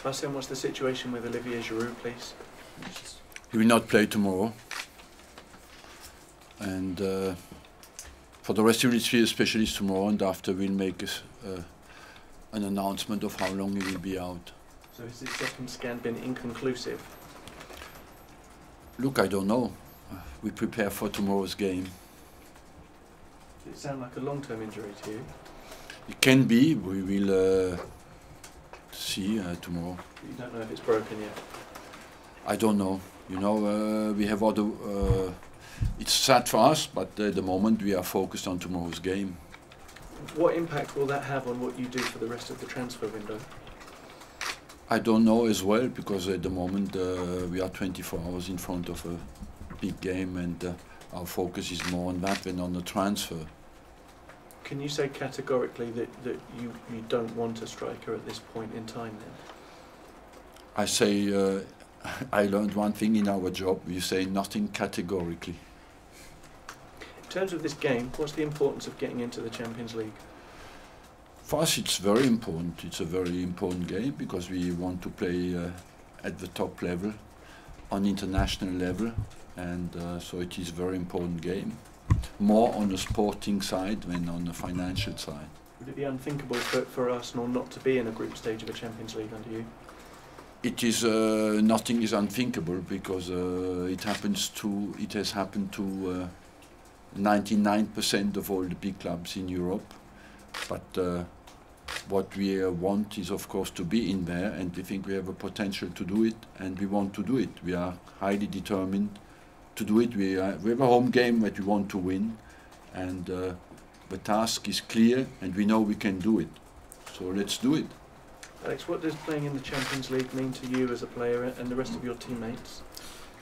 Arsene, what's the situation with Olivier Giroud, please? He will not play tomorrow. And for the rest, he will see a specialist tomorrow, and after we'll make an announcement of how long he will be out. So has his second scan been inconclusive? Look, I don't know. We prepare for tomorrow's game. Does it sound like a long-term injury to you? It can be. We will see tomorrow. You don't know if it's broken yet? I don't know. You know, we have other... it's sad for us, but at the moment we are focused on tomorrow's game. What impact will that have on what you do for the rest of the transfer window? I don't know as well, because at the moment we are 24 hours in front of a big game, and our focus is more on that than on the transfer. Can you say categorically that you don't want a striker at this point in time then? I say, I learned one thing in our job: we say nothing categorically. In terms of this game, what's the importance of getting into the Champions League? For us it's very important. It's a very important game because we want to play at the top level, on international level, and so it is a very important game. More on the sporting side than on the financial side. Would it be unthinkable for Arsenal not to be in a group stage of a Champions League under you? It is nothing is unthinkable because it has happened to 99% of all the big clubs in Europe. But what we want is, of course, to be in there, and we think we have a potential to do it, and we want to do it. We are highly determined to do it. We have a home game that we want to win, and the task is clear, and we know we can do it. So let's do it. Alex, what does playing in the Champions League mean to you as a player and the rest of your teammates?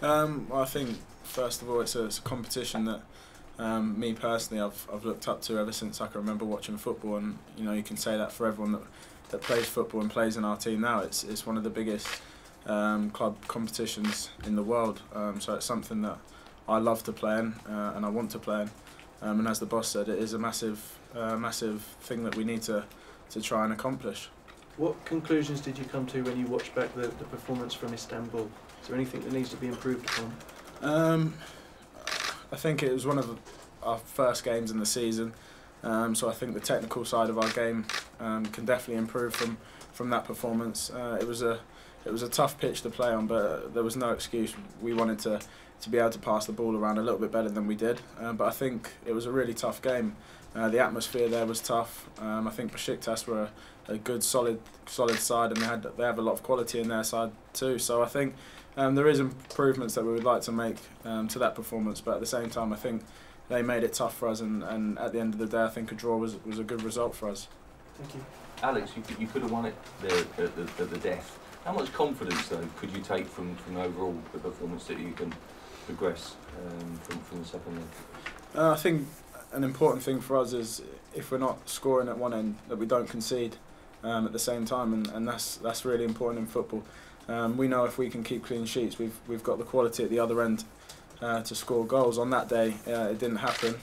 Well, I think first of all it's a competition that me personally I've looked up to ever since I can remember watching football, and you know, you can say that for everyone that plays football and plays in our team now. It's one of the biggest club competitions in the world, so it's something that I love to play in and I want to play in, and as the boss said, it is a massive thing that we need to try and accomplish. What conclusions did you come to when you watched back the performance from Istanbul? Is there anything that needs to be improved upon? I think it was one of our first games in the season, so I think the technical side of our game can definitely improve from that performance. It was a tough pitch to play on, but there was no excuse. We wanted to be able to pass the ball around a little bit better than we did, but I think it was a really tough game. The atmosphere there was tough. I think Besiktas were a good, solid side, and they have a lot of quality in their side too. So I think there is improvements that we would like to make to that performance, but at the same time, I think they made it tough for us, and at the end of the day, I think a draw was a good result for us. Thank you. Alex, you could have won it at the death. How much confidence, though, could you take from overall the performance that you can progress from the second leg? I think an important thing for us is if we're not scoring at one end, that we don't concede at the same time, and that's really important in football. We know if we can keep clean sheets, we've got the quality at the other end to score goals. On that day, it didn't happen,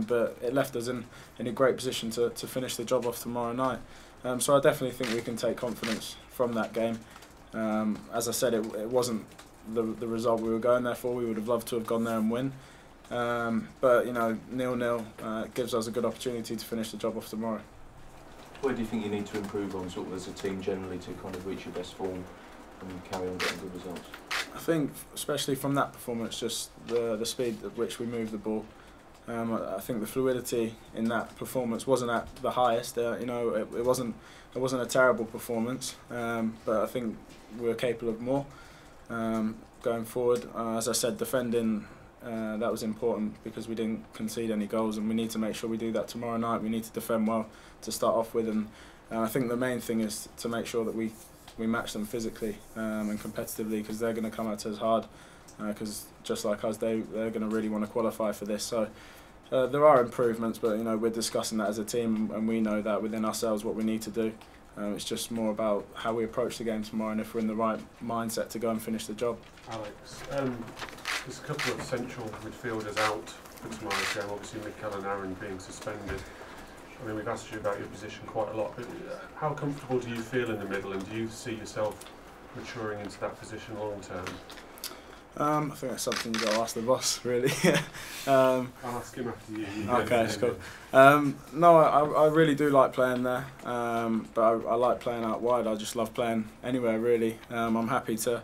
but it left us in a great position to finish the job off tomorrow night. So I definitely think we can take confidence from that game. As I said, it wasn't the result we were going there for. We would have loved to have gone there and win. But you know, 0-0 gives us a good opportunity to finish the job off tomorrow. Where do you think you need to improve on, sort of as a team generally, to kind of reach your best form and carry on getting good results? I think, especially from that performance, just the speed at which we moved the ball. I think the fluidity in that performance wasn't at the highest. You know, it wasn't a terrible performance, but I think we were capable of more going forward. As I said, defending. That was important because we didn't concede any goals, and we need to make sure we do that tomorrow night. We need to defend well to start off with, and I think the main thing is to make sure that we match them physically and competitively, because they're going to come at us hard, because just like us, they're going to really want to qualify for this. So there are improvements, but you know, we're discussing that as a team, and we know that within ourselves what we need to do. It's just more about how we approach the game tomorrow, and if we're in the right mindset to go and finish the job. Alex, there's a couple of central midfielders out for tomorrow's game, obviously Mikel and Aaron being suspended. I mean, we've asked you about your position quite a lot, but how comfortable do you feel in the middle, and do you see yourself maturing into that position long term? I think that's something you've got to ask the boss, really. I'll ask him after you. Okay, that's cool. No, I really do like playing there, but I like playing out wide. I just love playing anywhere, really. I'm happy to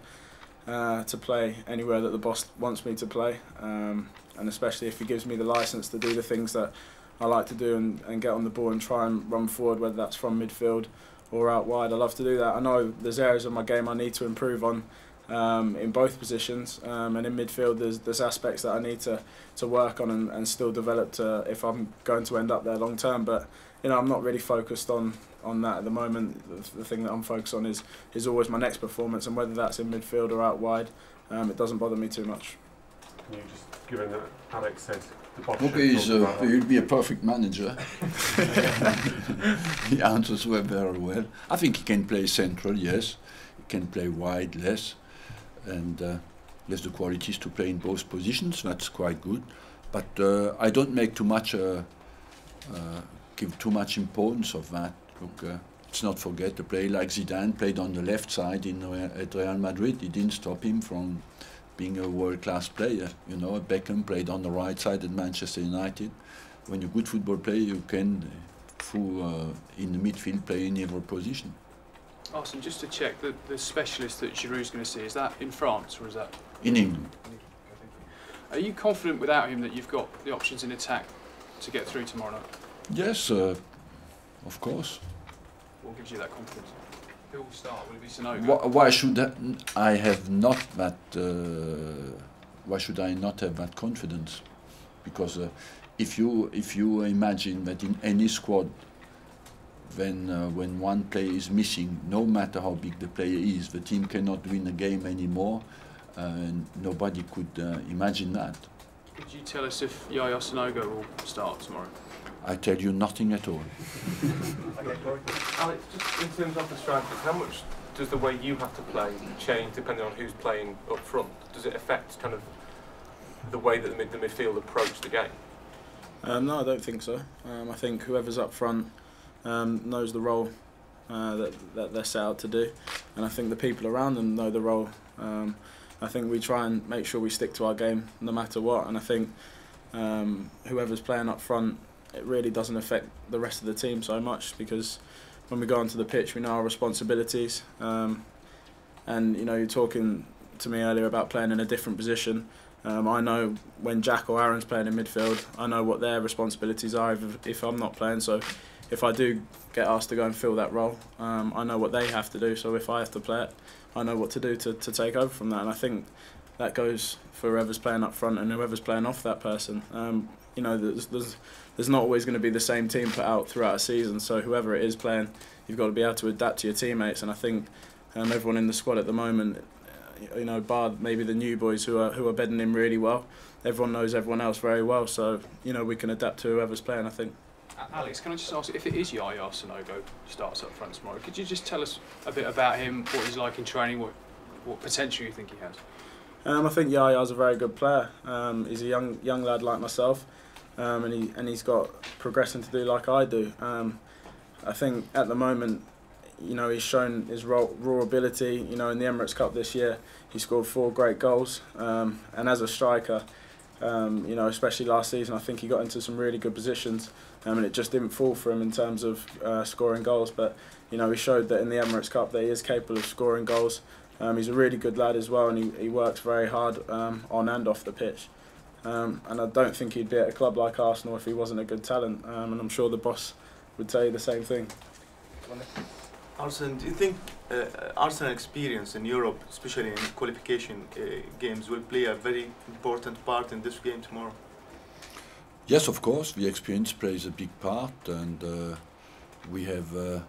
play anywhere that the boss wants me to play, and especially if he gives me the licence to do the things that I like to do and get on the ball and try and run forward, whether that's from midfield or out wide. I love to do that. I know there's areas of my game I need to improve on in both positions, and in midfield there's aspects that I need to work on and still develop if I'm going to end up there long term. But I'm not really focused on that at the moment. The thing that I'm focused on is always my next performance, and whether that's in midfield or out wide, it doesn't bother me too much. Can you just, given that Alex said the boss he'll be a perfect manager. He answers very well. I think he can play central, yes. He can play wide, less. And he has the qualities to play in both positions. That's quite good. But I don't make too much, give too much importance of that. Look, let's not forget a player like Zidane played on the left side at Real Madrid. It didn't stop him from being a world-class player. Beckham played on the right side at Manchester United. When you're a good football player, you can, in the midfield, play in every position. Arsene, just to check, the specialist that Giroud's going to see, is that in France or is that in England? Are you confident without him that you've got the options in attack to get through tomorrow night? Yes, of course. What gives you that confidence? Who will start? Will it be Sanogo? Why should I have not that? Why should I not have that confidence? Because if you imagine that in any squad, when one player is missing, no matter how big the player is, the team cannot win a game anymore, and nobody could imagine that. Could you tell us if Yaya Sanogo will start tomorrow? I tell you nothing at all. Okay, Alex, just in terms of the strikers, how much does the way you have to play change depending on who's playing up front? Does it affect kind of the way that the midfield approach the game? No, I don't think so. I think whoever's up front knows the role that they're set out to do, and I think the people around them know the role. I think we try and make sure we stick to our game no matter what, and I think whoever's playing up front, it really doesn't affect the rest of the team so much, because when we go onto the pitch we know our responsibilities, and you're talking to me earlier about playing in a different position. I know when Jack or Aaron's playing in midfield, I know what their responsibilities are if I'm not playing, so if I do get asked to go and fill that role, I know what they have to do, so if I have to play it, I know what to do to take over from that, and I think that goes for whoever's playing up front and whoever's playing off that person. There's not always going to be the same team put out throughout a season, so whoever it is playing, you've got to be able to adapt to your teammates, and I think everyone in the squad at the moment, bar maybe the new boys who are bedding in really well, everyone knows everyone else very well, so we can adapt to whoever's playing, I think. Alex, can I just ask, if it is Yaya Sanogo starts up front tomorrow, could you just tell us a bit about him, what he's like in training, what potential you think he has? I think Yaya's a very good player. He's a young lad like myself, and he's got progressing to do like I do. I think at the moment, he's shown his raw ability. In the Emirates Cup this year, he scored 4 great goals, and as a striker, especially last season, I think he got into some really good positions, and it just didn't fall for him in terms of scoring goals. But he showed that in the Emirates Cup that he is capable of scoring goals. He's a really good lad as well, and he works very hard on and off the pitch. And I don't think he'd be at a club like Arsenal if he wasn't a good talent, and I'm sure the boss would tell you the same thing. Arsene, do you think Arsenal experience in Europe, especially in qualification games, will play a very important part in this game tomorrow? Yes, of course. The experience plays a big part, and we have a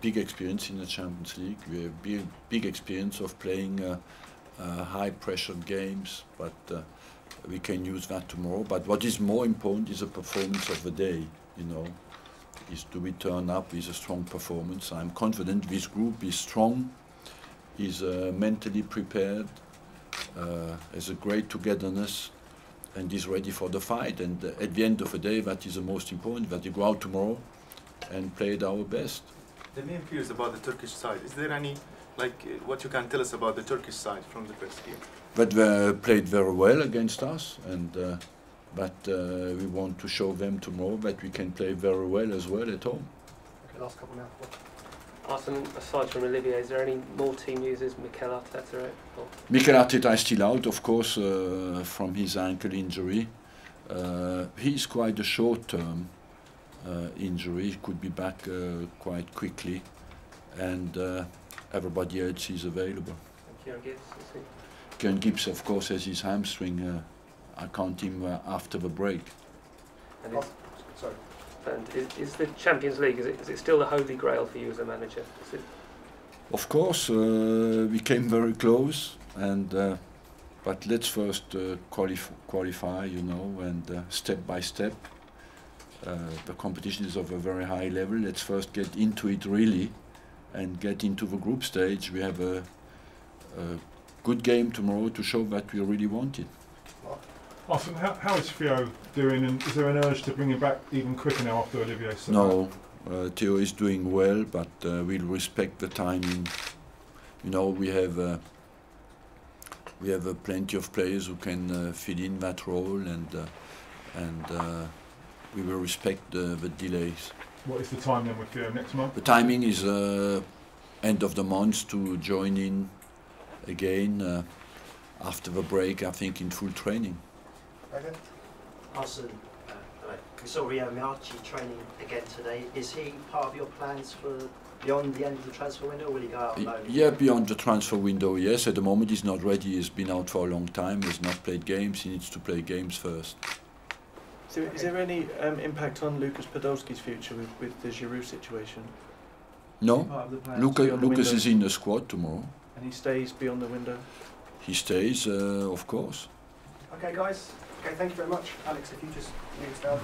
big experience in the Champions League. We have big experience of playing high-pressure games, but we can use that tomorrow. But what is more important is the performance of the day. Is do we turn up with a strong performance? I'm confident this group is strong, is mentally prepared, has a great togetherness, and is ready for the fight. And at the end of the day, that is the most important, that you go out tomorrow and play at our best. The main fears about the Turkish side, is there any, what you can tell us about the Turkish side from the first game? But they played very well against us, and we want to show them tomorrow that we can play very well as well at home. Okay, last couple now. Arsene, aside from Olivier, is there any more team news? Is Mikel Arteta out? Mikel Arteta is still out, of course, from his ankle injury. He's quite a short-term injury. He could be back quite quickly, and everybody else is available. And Kieran Gibbs, is he? Kieran Gibbs, of course, has his hamstring. I count him after the break. And is the Champions League, is it still the holy grail for you as a manager? Of course, we came very close, and but let's first qualify, you know, and step by step. The competition is of a very high level. Let's first get into it really, and get into the group stage. We have a good game tomorrow to show that we really want it. Arsene, how is Theo doing, and is there an urge to bring him back even quicker now after Olivier? No, Theo is doing well, but we'll respect the timing. You know, we have plenty of players who can fill in that role, and we will respect the delays. What is the time then with Theo next month? The timing is end of the month to join in again after the break, I think, in full training. Okay. Arsene, we saw Rio Miachi training again today. Is he part of your plans for beyond the end of the transfer window, or will he go out alone? Yeah, beyond the transfer window, yes. At the moment he's not ready. He's been out for a long time. He's not played games. He needs to play games first. So is there any impact on Lucas Podolski's future with the Giroud situation? No. Lucas is in the squad tomorrow. And he stays beyond the window? He stays, of course. Okay, guys. Okay, thank you very much. Alex, if you just move us down.